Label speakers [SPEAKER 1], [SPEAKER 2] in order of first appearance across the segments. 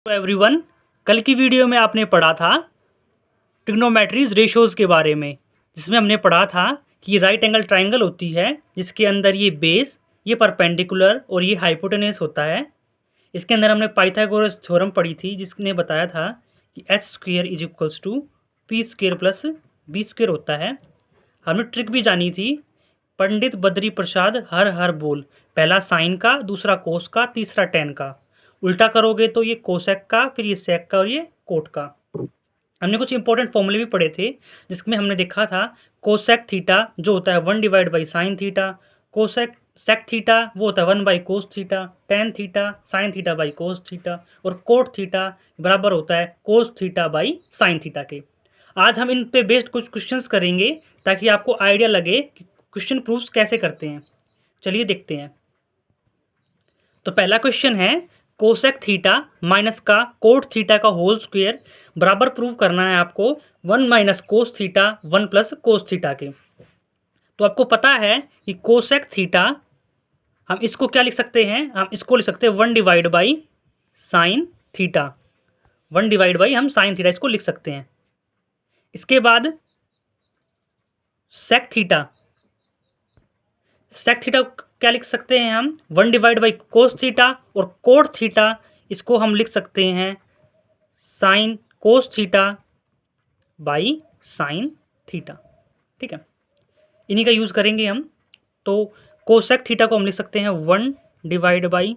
[SPEAKER 1] तो एवरीवन, कल की वीडियो में आपने पढ़ा था ट्रिग्नोमेट्रीज रेशोज़ के बारे में, जिसमें हमने पढ़ा था कि राइट एंगल ट्राइंगल होती है जिसके अंदर ये बेस, ये परपेंडिकुलर और ये हाइपोटेनस होता है। इसके अंदर हमने पाइथागोरस थ्योरम पढ़ी थी जिसने बताया था कि H square is equals to P square plus B square होता है। हमने ट्रिक भी जानी थी, पंडित बद्री प्रसाद हर हर बोल, पहला साइन का, दूसरा कोस का, तीसरा टेन का। उल्टा करोगे तो ये कोसेक का, फिर ये सेक का और ये कोट का। हमने कुछ इंपॉर्टेंट फॉर्मूले भी पढ़े थे जिसमें हमने देखा था कोसेक थीटा जो होता है 1 divide by sine theta, cosec sec theta वो होता है 1 by cos theta, tan theta sine theta by cos theta और कोट थीटा बराबर होता है cos theta by sine theta के। आज हम इन पे बेस्ड कुछ क्वेश्चंस करेंगे ताकि आपको आइडिया लगे कि क्वेश्चन प्रूफ्स कैसे करते हैं। चलिए देखते हैं। तो पहला क्वेश्चन है कोसेक थीटा माइनस का कोट थीटा का होल स्क्वायर बराबर प्रूव करना है आपको 1 minus cos theta 1 plus cos theta के। तो आपको पता है कि कोसेक थीटा हम इसको क्या लिख सकते हैं, हम इसको लिख सकते हैं 1 divide by sine theta, 1 divide by हम साइन थीटा इसको लिख सकते हैं। इसके बाद सेक थीटा, सेक थीटा क्या लिख सकते हैं हम 1 डिवाइड बाई कोस थीटा और कोट थीटा इसको हम लिख सकते हैं sine cos theta by sine theta. ठीक है, इन्हीं का यूज़ करेंगे हम। तो कोसेक थीटा को हम लिख सकते हैं 1 divide by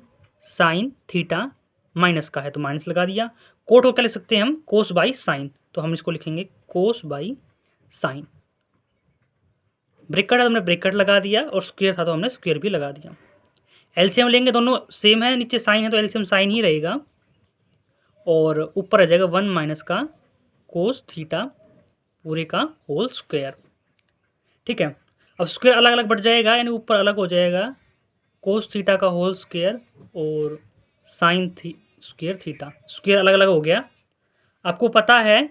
[SPEAKER 1] sine theta, minus का है तो माइनस लगा दिया। कोट को क्या लिख सकते हैं हम कोस बाई साइन, तो हम इसको लिखेंगे कोस बाई साइन। ब्रेकेट है तो हमने ब्रेकेट लगा दिया और स्क्वायर था तो हमने स्क्वायर भी लगा दिया। एलसीएम लेंगे, दोनों सेम है, नीचे साइन है तो एलसीएम साइन ही रहेगा और ऊपर आ जाएगा 1 माइनस का कोस थीटा पूरे का होल स्क्वायर। ठीक है, अब स्क्वायर अलग अलग बढ़ जाएगा यानी ऊपर अलग हो जाएगा कोस थीटा का होल स्क्वायर और साइन स्क्वायर थीटा, स्क्वायर अलग अलग हो गया। आपको पता है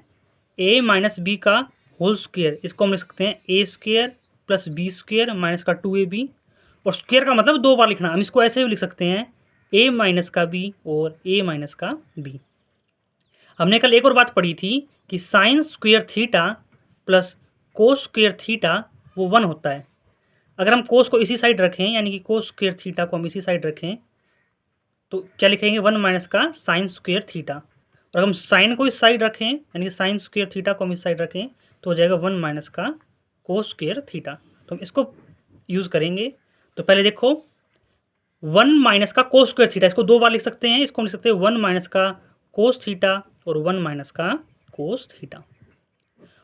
[SPEAKER 1] ए माइनस बी का होल स्क्वायर, इसको हम लिख सकते हैं A square plus B square minus का 2ab, और स्क्वायर का मतलब 2 बार लिखना, हम इसको ऐसे भी लिख सकते हैं ए माइनस का बी और ए माइनस का बी। हमने कल एक और बात पढ़ी थी कि sign square theta plus cos square theta वो 1 होता है। अगर हम कोस को इसी साइड रखें यानी कि कोस स्क्वायर थीटा को हम इसी साइड रखें तो क्या लिखेंगे 1 माइनस का साइन स्क्वायर थीटा, और हम साइन को इस साइड रखें यानी कि साइन स्क्वायर थीटा को हम इस साइड रखें तो हो जाएगा 1 माइनस का कोस स्क्वायर थीटा। तो हम इसको यूज़ करेंगे। तो पहले देखो 1 माइनस का कोस स्क्वायर थीटा, इसको 2 बार लिख सकते हैं, इसको हम लिख सकते हैं 1 माइनस का कोस थीटा और 1 माइनस का कोस थीटा।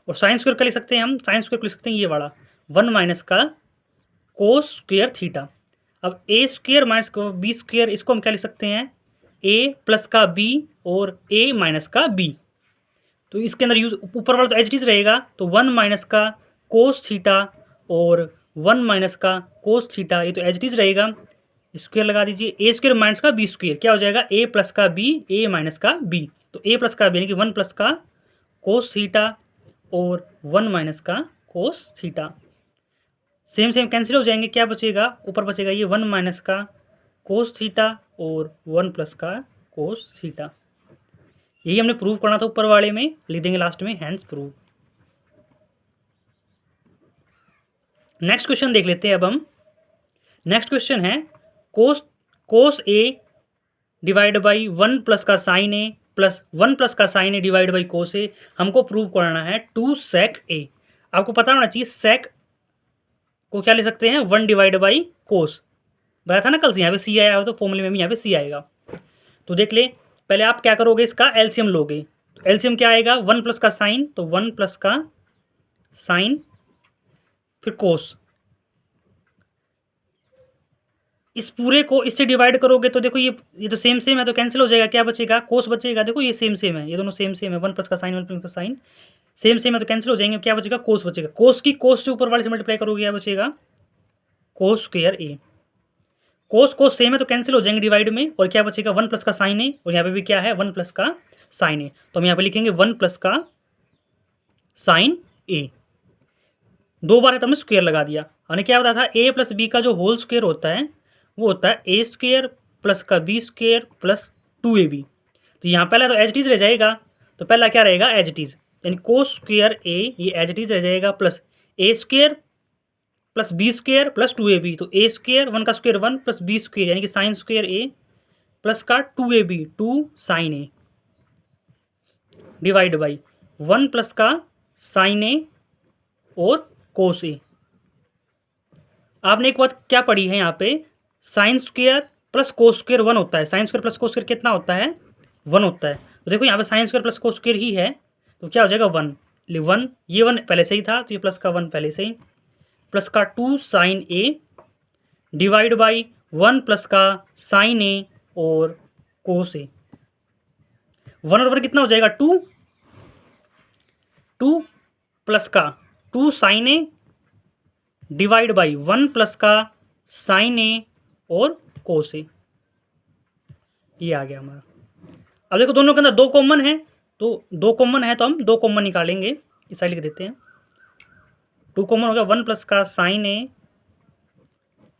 [SPEAKER 1] और साइन स्क्वायर का लिख सकते हैं हम, साइन स्क्वायर को लिख सकते हैं ये वाला 1 माइनस का कोस स्क्वायर थीटा। अब ए स्क्वायर माइनस बी स्क्वायर इसको हम क्या लिख सकते हैं ए प्लस का बी और ए माइनस का बी। तो इसके अंदर यूज ऊपर वाला तो एच डी रहेगा, तो 1 माइनस का कोस थीटा और 1 माइनस का कोस थीटा, ये तो एच डी रहेगा। स्क्वायर लगा दीजिए, ए स्क्वायर माइनस का बी स्क्वायर क्या हो जाएगा ए प्लस का बी ए माइनस का बी, तो ए प्लस का बी यानी कि 1 प्लस का कोस थीटा और 1 माइनस का cos theta. Same same cancel हो जाएंगे, क्या बचेगा ऊपर बचेगा ये 1 माइनस का कोस थीटा और 1 प्लस का कोस थीटा। यही हमने प्रूव करना था ऊपर वाले में, लिख देंगे लास्ट में हैंस प्रूव। नेक्स्ट क्वेश्चन देख लेते हैं अब हम। नेक्स्ट क्वेश्चन है cos A divide by 1 plus का साइन ए प्लस 1 प्लस का sine A divide by cos A, हमको प्रूव करना है 2 सेक ए। आपको पता होना चाहिए सेक को क्या ले सकते हैं 1 डिवाइड बाई कोस, बताया था ना कल से, यहाँ पे सी आया हो तो फॉर्मूले में भी यहाँ पे सी आएगा। तो देख ले, पहले आप क्या करोगे इसका एलसीएम लोगे, तो एलसीएम क्या आएगा 1 प्लस का साइन, तो 1 प्लस का साइन फिर कोस, इस पूरे को इससे डिवाइड करोगे तो देखो ये तो सेम सेम है तो कैंसिल हो जाएगा, क्या बचेगा कोस बचेगा। देखो ये सेम सेम है, ये दोनों सेम सेम है, 1 प्लस का साइन 1 प्लस का साइन सेम सेम है तो कैंसिल हो जाएंगे, क्या बचेगा कोस बचेगा। कोस की कोस से ऊपर वाले से मल्टीप्लाई करोगे क्या बचेगा कोस स्क्वायर ए। कोस कोस सेम है तो कैंसिल हो जाएंगे डिवाइड में, और क्या बचेगा 1 प्लस का साइन ए, और यहाँ पे भी क्या है 1 प्लस का साइन ए, तो हम यहाँ पे लिखेंगे 1 प्लस का साइन ए। 2 बार है तो हमने स्क्वायर लगा दिया। हमने क्या बताया था ए प्लस बी का जो होल स्क्वायर होता है वो होता है ए स्क्वायर प्लस का बी स्क्वायर प्लस 2ab। तो तो यहाँ पहला तो एज इट इज़ रह जाएगा, तो पहला क्या रहेगा एज इट इज़, यानी कोस स्क्वायर ए ये एज इट इज़ रह जाएगा, plus A square plus B square plus 2ab, तो ए स्क्वायर 1 का स्क्वायर 1 प्लस बी स्क्वायर यानी कि साइन स्क्वायर ए प्लस का 2ab 2 sine A divide by 1 plus का साइन ए और कोस ए। आपने एक बात क्या पढ़ी है यहाँ पे, sine square plus cos square 1 होता है, sign square plus cos square कितना होता है 1 होता है। तो देखो यहाँ पे sine square plus cos square ही है, तो क्या हो जाएगा 1 1, ये 1 पहले से ही था तो ये प्लस का 1 पहले से ही, प्लस का 2 sine A divide by 1 plus का साइन ए और कोस ए। 1 और 1 कितना हो जाएगा 2 प्लस का 2 sine A divide by 1 plus का साइन ए और कोस ए, ये आ गया हमारा। अब देखो दोनों के अंदर 2 कॉमन है, तो 2 कॉमन है तो हम 2 कॉमन निकालेंगे, इस साइड लिख देते हैं। 2 कॉमन हो गया 1 प्लस का sine A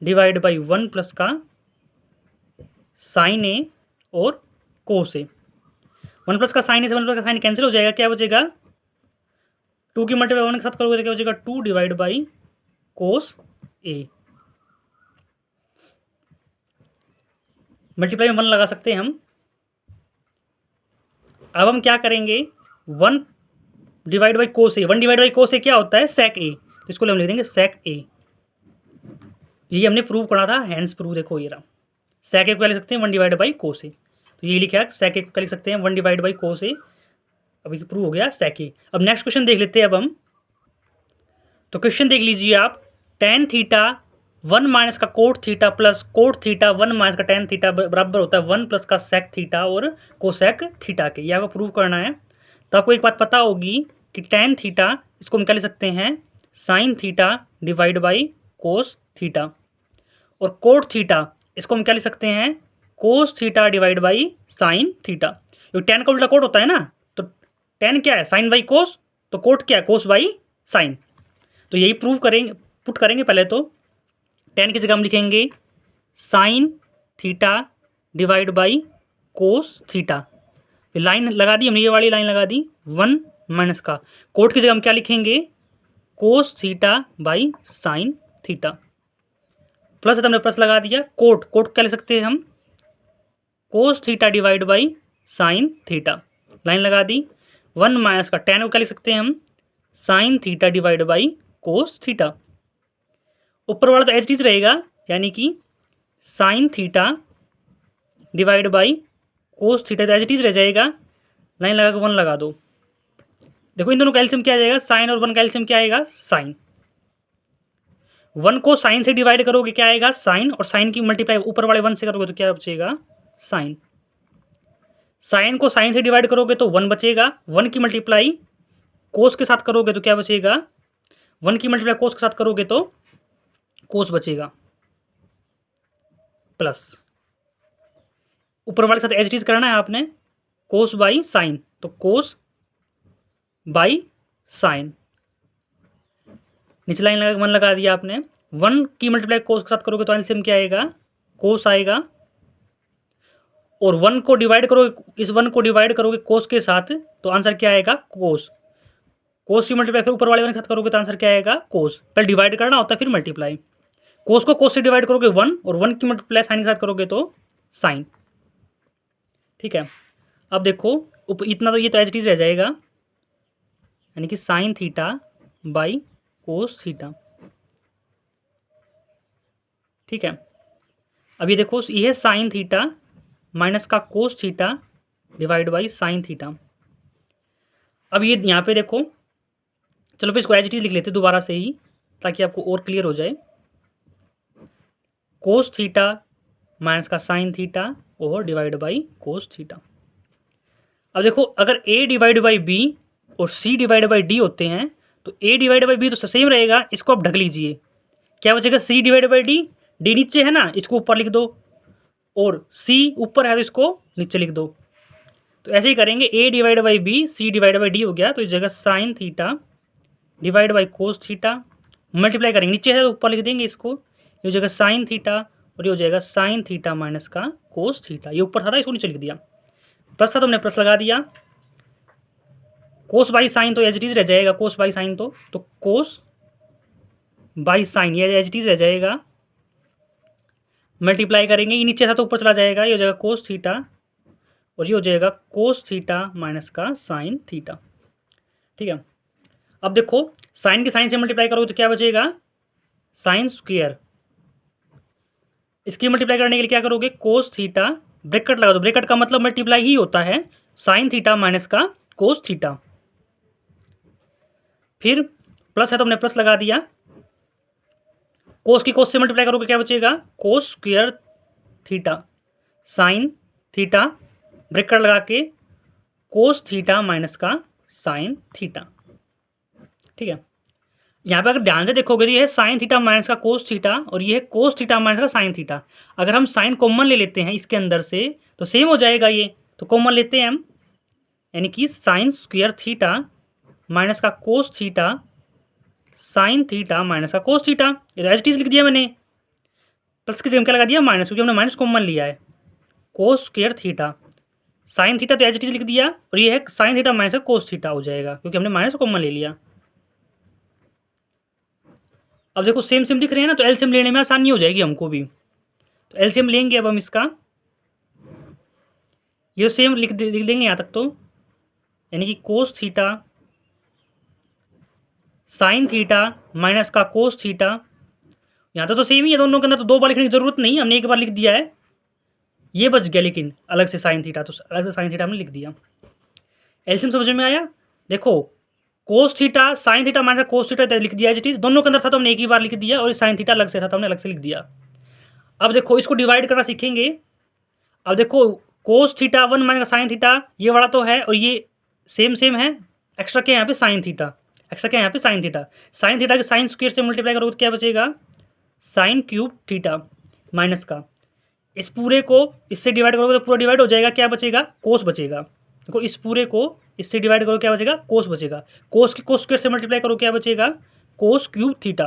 [SPEAKER 1] divide by 1 plus का साइन ए और कोस ए। 1 प्लस का साइन ए से 1 प्लस का साइन कैंसिल हो जाएगा, क्या बचेगा 2 की मल्टीप्लाई 1 के साथ करोगे तो क्या बचेगा 2 divide by cos A. Multiply में 1 लगा सकते हैं हम। अब हम क्या करेंगे 1 divide by cos A, 1 divide by cos A क्या होता है सेक ए, तो इसको हम लिख देंगे सेक ए। ये हमने प्रूव करा था, हैंड्स प्रूव देखो ये रहा। सेक ए को क्या लिख सकते हैं 1 डिवाइड बाई कोस ए, तो ये लिखा है सेक ए को क्या लिख सकते हैं 1 डिवाइड बाई कोस ए। अभी प्रूव हो गया सेक ए। अब नेक्स्ट क्वेश्चन देख लेते हैं अब हम। तो क्वेश्चन देख लीजिए आप, टेन थीटा 1 माइनस का cot theta plus cot theta 1 minus का टेन थीटा बराबर होता है 1 प्लस का सेक थीटा और कोसेक थीटा के, ये आपको प्रूव करना है। तो आपको एक बात पता होगी कि टेन थीटा इसको हम क्या लिख सकते हैं sign theta divide by cos theta, और कोट थीटा इसको हम क्या लिख सकते हैं cos theta divide by sine theta. क्योंकि टेन का उल्टा कोट होता है ना, तो टेन क्या है साइन बाई कोस, तो कोट क्या है कोस बाई साइन। तो यही प्रूव करेंगे, पुट करेंगे पहले तो टेन की जगह हम लिखेंगे sign theta divide by cos theta, फिर लाइन लगा दी हमने, ये वाली लाइन लगा दी 1 माइनस का कोट की जगह हम क्या लिखेंगे कोस theta by sine theta, plus हमने प्लस लगा दिया, कोट कोट क्या लिख सकते हैं हम cos theta divide by sine theta, line लगा दी 1 माइनस का टेन को क्या लिख सकते हैं हम sign theta divide by cos theta. ऊपर वाला तो एच डी रहेगा, यानी कि sign theta divide by cos theta, तो एच डी रह जाएगा, लाइन लगा के 1 लगा दो। देखो इन दोनों का एलसीएम क्या आ जाएगा साइन और 1 का एलसीएम क्या आएगा साइन। 1 को साइन से डिवाइड करोगे क्या आएगा साइन, और साइन की मल्टीप्लाई ऊपर वाले 1 से करोगे तो क्या बचेगा साइन। साइन को साइन से डिवाइड करोगे तो 1 बचेगा, 1 की मल्टीप्लाई कोस के साथ करोगे तो क्या बचेगा 1 की मल्टीप्लाई कोस के साथ करोगे तो कोस बचेगा, प्लस ऊपर वाले के साथ एच डी करना है आपने कोस बाई साइन, तो कोस बाई साइन, नीचे लाइन लगा 1 लगा दिया आपने। 1 की मल्टीप्लाई कोस के साथ करोगे तो एलसीएम क्या आएगा कोस आएगा, और 1 को डिवाइड करोगे, इस 1 को डिवाइड करोगे कोस के साथ तो आंसर क्या आएगा कोस। कोस की मल्टीप्लाई फिर ऊपर वाले 1 के साथ करोगे तो आंसर क्या आएगा कोस। पहले डिवाइड करना होता है फिर मल्टीप्लाई, कोस को कोस से डिवाइड करोगे 1 और 1 की मल्टीप्लाई साइन के साथ करोगे तो साइन। ठीक है, अब देखो इतना तो ये तो एच डी रह जाएगा, यानी कि sign theta by cos theta. ठीक है, अब ये देखो ये है साइन थीटा माइनस का cos theta divide by sine theta. अब ये यहाँ पे देखो, चलो फिर इसको एच डी लिख लेते दोबारा से ही ताकि आपको और क्लियर हो जाए। कोस थीटा माइनस का साइन थीटा और डिवाइड बाई कोस थीटा। अब देखो अगर a डिवाइड बाई बी और c डिवाइड बाई डी होते हैं तो a डिवाइड बाई बी तो सेम रहेगा, इसको आप ढक लीजिए, क्या बचेगा c divide by D, D नीचे है ना इसको ऊपर लिख दो, और c ऊपर है तो इसको नीचे लिख दो। तो ऐसे ही करेंगे a divide by B c divide by D हो गया, तो इस जगह sine theta divide by cos theta, multiply करेंगे नीचे है तो ऊपर लिख देंगे इसको, ये हो जाएगा साइन थीटा और ये हो जाएगा साइन थीटा माइनस का कोस थीटा, ये ऊपर था इसको नीचे लिख दिया, प्लस था तो हमने प्लस लगा दिया, कोस बाई साइन तो एज इट इज रह जाएगा, कोस बाई साइन तो कोस बाई साइन ये एज इट इज रह जाएगा, मल्टीप्लाई करेंगे, ये नीचे था तो ऊपर चला जाएगा, ये हो जाएगा कोस थीटा और ये हो जाएगा कोस थीटा माइनस का साइन थीटा। ठीक है, अब देखो साइन के साइन से मल्टीप्लाई करोगे तो क्या बचेगा, साइन स्क्वायर, इसकी मल्टीप्लाई करने के लिए क्या करोगे, कोस थीटा, ब्रैकेट लगा दो, ब्रैकेट का मतलब मल्टीप्लाई ही होता है, साइन थीटा माइनस का कोस थीटा, फिर प्लस है तो हमने प्लस लगा दिया, कोस की कोस से मल्टीप्लाई करोगे क्या बचेगा, cos square theta sine theta, bracket लगा के कोस थीटा माइनस का साइन थीटा। ठीक है, यहाँ पे अगर ध्यान से देखोगे तो ये है साइन थीटा माइनस का कोस थीटा और ये है कोस थीटा माइनस का साइन थीटा। अगर हम साइन कॉमन ले लेते हैं इसके अंदर से तो सेम हो जाएगा ये, तो कॉमन लेते हैं हम, यानी कि साइन स्क्वायर थीटा माइनस का cos theta sine theta minus का कोस थीटा, ये तो एज इट इज लिख दिया मैंने, प्लस की जगह क्या लगा दिया माइनस, क्योंकि हमने माइनस कॉमन लिया है, cos square theta sine theta तो एज इट इज लिख दिया और ये है साइन थीटा माइनस का कोस थीटा हो जाएगा क्योंकि हमने माइनस कॉमन ले लिया। अब देखो सेम सेम दिख रहे हैं ना, तो एलसीएम लेने में आसानी हो जाएगी हमको भी, तो एलसीएम लेंगे अब हम इसका, ये सेम लिख देंगे यहाँ तक तो, यानी कि cos theta sine theta minus का कोस थीटा, यहाँ तो सेम ही है दोनों के अंदर, तो दो बार लिखने की जरूरत नहीं, हमने एक बार लिख दिया है, ये बच गया लेकिन अलग से साइन थीटा, तो अलग से साइन थीटा हमने लिख दिया। एलसीएम समझ में आया, देखो cos theta sine theta minus cos theta लिख दिया एज इट इज, दोनों के अंदर था तो हमने एक ही बार लिख दिया, और साइन थीटा अलग से था तो हमने अलग से लिख दिया। अब देखो इसको डिवाइड करना सीखेंगे, अब देखो cos theta one minus sine theta ये वाला तो है और ये सेम सेम है, एक्स्ट्रा क्या यहाँ पे साइन थीटा, एक्स्ट्रा क्या यहाँ पे साइन थीटा, साइन थीटा के साइन स्क्वायर से मल्टीप्लाई करोगे तो क्या बचेगा, साइन क्यूब थीटा माइनस का, इस पूरे को इससे डिवाइड करोगे तो पूरा डिवाइड हो जाएगा, क्या बचेगा, कोस बचेगा। देखो इस पूरे को इससे डिवाइड करो क्या बचेगा, कोस बचेगा, कोस की कोस स्क्वायर से मल्टीप्लाई करो क्या बचेगा, कोस क्यूब थीटा।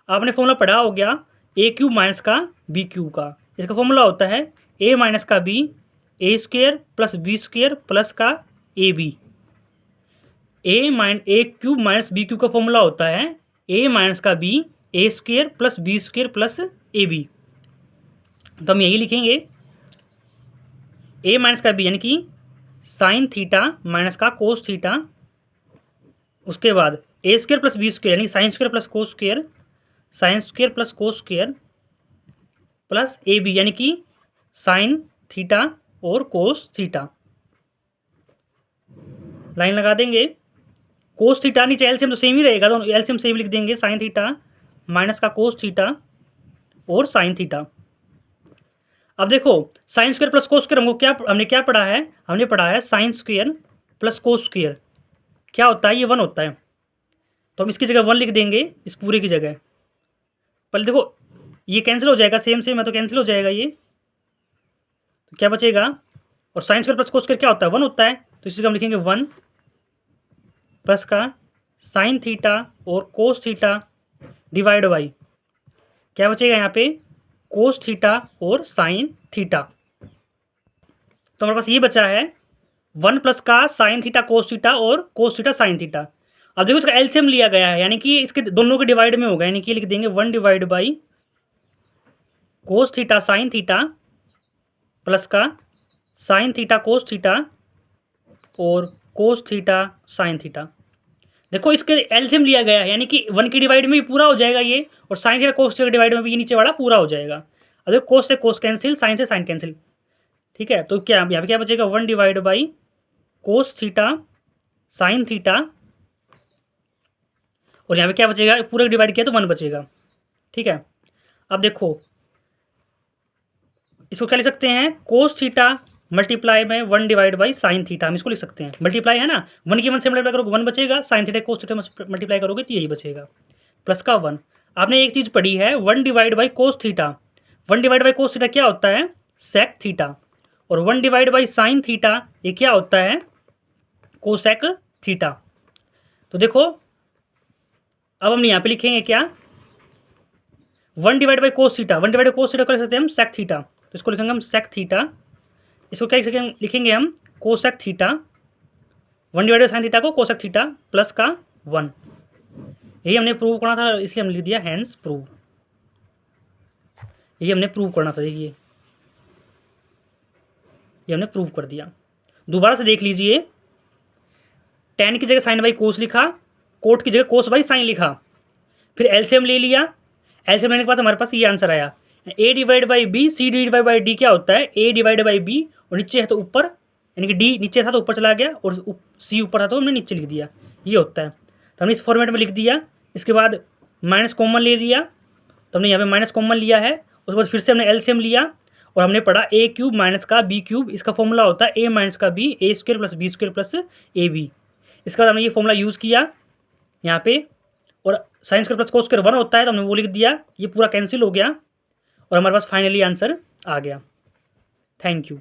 [SPEAKER 1] आपने फॉर्मूला पढ़ा हो गया ए क्यूब माइनस का बी क्यूब का, इसका फॉर्मूला होता है ए माइनस का B A square plus B square plus का A B, A cube minus B cube का फॉर्मूला होता है ए माइनस का B A square plus B square plus A B, तो हम यही लिखेंगे ए माइनस का बी यानी कि साइन थीटा माइनस का कोस थीटा, उसके बाद A square plus B square यानी sine square plus cos square, sine square plus cos square plus A B यानी कि साइन थीटा और कोस थीटा। लाइन लगा देंगे, कोस थीटा नीचे एलसीएम तो सेम ही रहेगा, तो एलसीएम सेम लिख देंगे, साइन थीटा माइनस का कोस थीटा और साइन थीटा। अब देखो sign square plus cos square हमने क्या पढ़ा है, हमने पढ़ा है sign square plus cos square क्या होता है, ये 1 होता है, तो हम इसकी जगह 1 लिख देंगे इस पूरे की जगह। पहले देखो ये कैंसिल हो जाएगा, सेम सेम है तो कैंसिल हो जाएगा ये, तो क्या बचेगा, और sine square plus cos square क्या होता है, 1 होता है, तो इसी का हम लिखेंगे 1 प्लस का साइन थीटा और कोस थीटा डिवाइड बाई क्या बचेगा यहाँ पे, कोस थीटा और साइन थीटा। तो हमारे पास ये बचा है 1 प्लस का साइन थीटा कोस थीटा और कोस थीटा साइन थीटा। अब देखो इसका एलसीएम लिया गया है यानी कि इसके दोनों के डिवाइड में होगा, यानी कि लिख देंगे 1 divide by cos theta sine theta plus का साइन थीटा कोस थीटा और कोस थीटा साइन थीटा। देखो इसके एलसीएम लिया गया है यानी कि 1 की डिवाइड में भी पूरा हो जाएगा ये, और साइन थीटा कोस थीटा के डिवाइड में भी ये नीचे वाला पूरा हो जाएगा। अब देखो कोस से कोस कैंसिल, साइन से साइन कैंसिल, ठीक है, तो क्या यहाँ पे क्या बचेगा, 1 divide by cos theta sine theta, और यहाँ पे क्या बचेगा, पूरा डिवाइड किया तो 1 बचेगा। ठीक है, अब देखो इसको क्या लिख सकते हैं, कोस थीटा मल्टीप्लाई में 1 डिवाइड बाई साइन थीटा, हम इसको लिख सकते हैं, मल्टीप्लाई है ना, 1 की 1 से मल्टीप्लाई करोगे 1 बचेगा, sine theta cos theta multiply करोगे तो यही बचेगा, प्लस का 1। आपने एक चीज़ पढ़ी है 1 divide by cos theta, 1 divide by cos theta क्या होता है, सेक थीटा, और 1 डिवाइड बाई साइन थीटा ये क्या होता है, कोसेक थीटा। तो देखो अब हम यहाँ पे लिखेंगे क्या, 1 divide by cos theta, 1 divide by cos theta को लिख सकते हैं हम सेक थीटा, तो इसको लिखेंगे हम सेक थीटा इसको क्या लिखेंगे हम, cosec theta 1 divide by sine theta को कोसेक थीटा प्लस का 1। यही हमने प्रूव करना था, इसलिए हमने लिख दिया हैंस प्रूव। यही हमने प्रूव करना था, देखिए ये हमने प्रूव कर दिया। दोबारा से देख लीजिए, टेन की जगह साइन बाई कोस लिखा, कोट की जगह कोस बाई साइन लिखा, फिर एलसीएम ले लिया। एलसीएम लेने के बाद हमारे पास ये आंसर आया, A divide by B C divide by D क्या होता है, ए डिवाइड बाई बी, और नीचे है तो ऊपर, यानी कि डी नीचे था तो ऊपर चला गया, और सी ऊपर था तो हमने नीचे लिख दिया, ये होता है। तो हमने इस फॉर्मेट में लिख दिया। इसके बाद माइनस कॉमन ले लिया, तो हमने यहाँ पे माइनस कॉमन लिया है। उसके बाद फिर से हमने एलसीएम लिया और हमने पढ़ा ए क्यूब माइनस का बी क्यूब, इसका फॉर्मूला होता है ए माइनस का B, A square plus B square plus A B. इसके बाद हमने ये फॉर्मूला यूज़ किया यहाँ पे, और sine square plus cos square 1 होता है तो हमने वो लिख दिया, ये पूरा कैंसिल हो गया और हमारे पास फाइनली आंसर आ गया। Thank you.